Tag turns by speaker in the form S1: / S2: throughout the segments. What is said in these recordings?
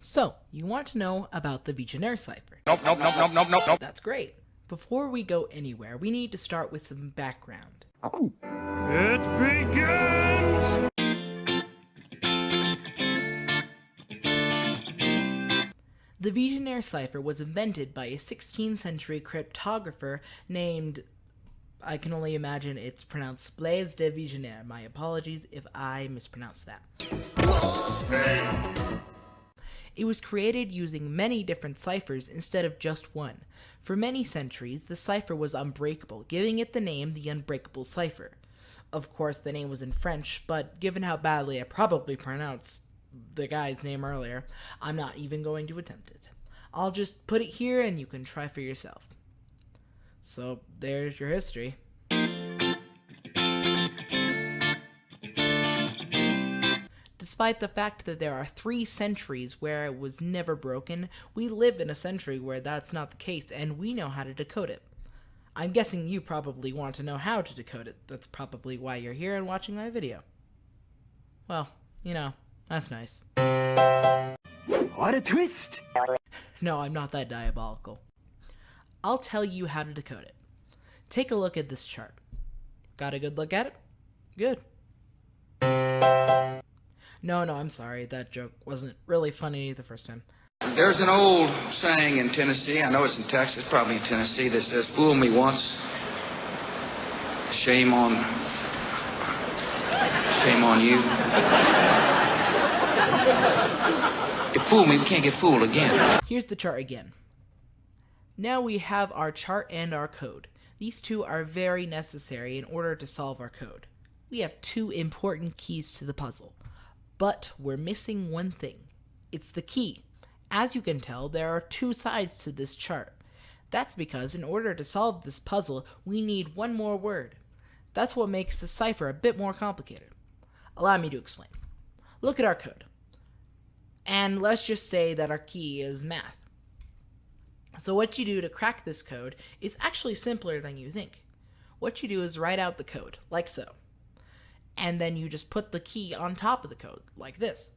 S1: So, you want to know about the Vigenere Cipher.
S2: Nope.
S1: That's great. Before we go anywhere, we need to start with some background.
S2: It begins!
S1: The Vigenere Cipher was invented by a 16th century cryptographer named, I can only imagine it's pronounced Blaise de Vigenere. My apologies if I mispronounced that. It was created using many different ciphers instead of just one. For many centuries, the cipher was unbreakable, giving it the name the Unbreakable Cipher. Of course, the name was in French, but given how badly I probably pronounced the guy's name earlier, I'm not even going to attempt it. I'll just put it here and you can try for yourself. So, there's your history. Despite the fact that there are 3 centuries where it was never broken, we live in a century where that's not the case, and we know how to decode it. I'm guessing you probably want to know how to decode it. That's probably why you're here and watching my video. Well, that's nice.
S3: What a twist!
S1: No, I'm not that diabolical. I'll tell you how to decode it. Take a look at this chart. Got a good look at it? Good. No, I'm sorry. That joke wasn't really funny the first time.
S4: There's an old saying in Tennessee, I know it's in Texas, probably in Tennessee, that says, fool me once, shame on you. You fool me, we can't get fooled again.
S1: Here's the chart again. Now we have our chart and our code. These two are very necessary in order to solve our code. We have 2 important keys to the puzzle. But we're missing one thing. It's the key. As you can tell, there are 2 sides to this chart. That's because in order to solve this puzzle, we need one more word. That's what makes the cipher a bit more complicated. Allow me to explain. Look at our code. And let's just say that our key is math. So what you do to crack this code is actually simpler than you think. What you do is write out the code, like so. And then you just put the key on top of the code, like this.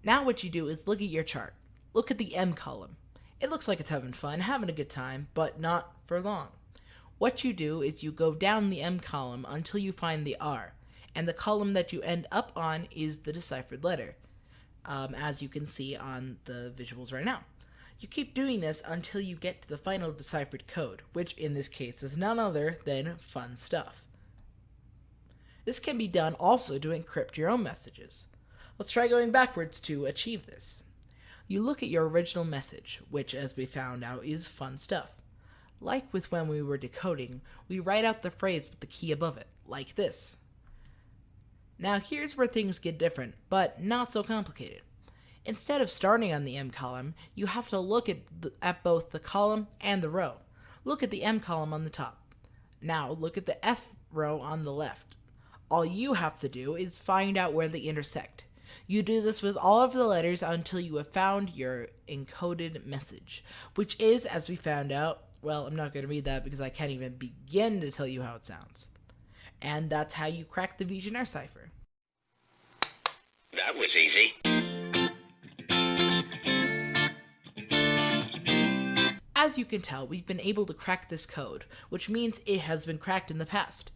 S1: Now what you do is look at your chart. Look at the M column. It looks like it's having fun, having a good time, but not for long. What you do is you go down the M column until you find the R, and the column that you end up on is the deciphered letter, as you can see on the visuals right now. You keep doing this until you get to the final deciphered code, which in this case is none other than fun stuff. This can be done also to encrypt your own messages. Let's try going backwards to achieve this. You look at your original message, which as we found out is fun stuff. Like with when we were decoding, we write out the phrase with the key above it, like this. Now here's where things get different, but not so complicated. Instead of starting on the M column, you have to look at both the column and the row. Look at the M column on the top. Now look at the F row on the left. All you have to do is find out where they intersect. You do this with all of the letters until you have found your encoded message, which is, as we found out, well, I'm not going to read that because I can't even begin to tell you how it sounds. And that's how you crack the Vigenere Cipher.
S2: That was easy.
S1: As you can tell, we've been able to crack this code, which means it has been cracked in the past.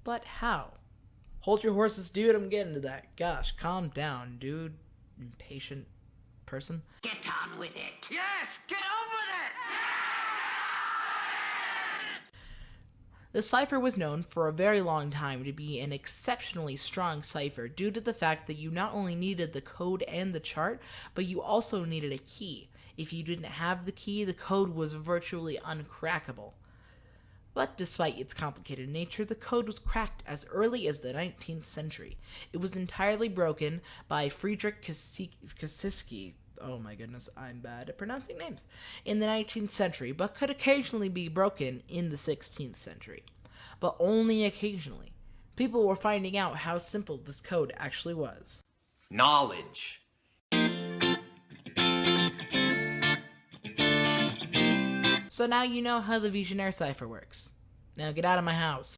S1: But how? Hold your horses, dude. I'm getting to that. Gosh, calm down, dude. Impatient person.
S5: Get on with it. Yes, get on with it!
S1: The cipher was known for a very long time to be an exceptionally strong cipher due to the fact that you not only needed the code and the chart, but you also needed a key. If you didn't have the key, the code was virtually uncrackable. But despite its complicated nature, the code was cracked as early as the 19th century. It was entirely broken by Friedrich Kasiski. Oh my goodness, I'm bad at pronouncing names. In the 19th century, but could occasionally be broken in the 16th century. But only occasionally. People were finding out how simple this code actually was.
S3: Knowledge.
S1: So now you know how the Vigenere Cipher works. Now get out of my house.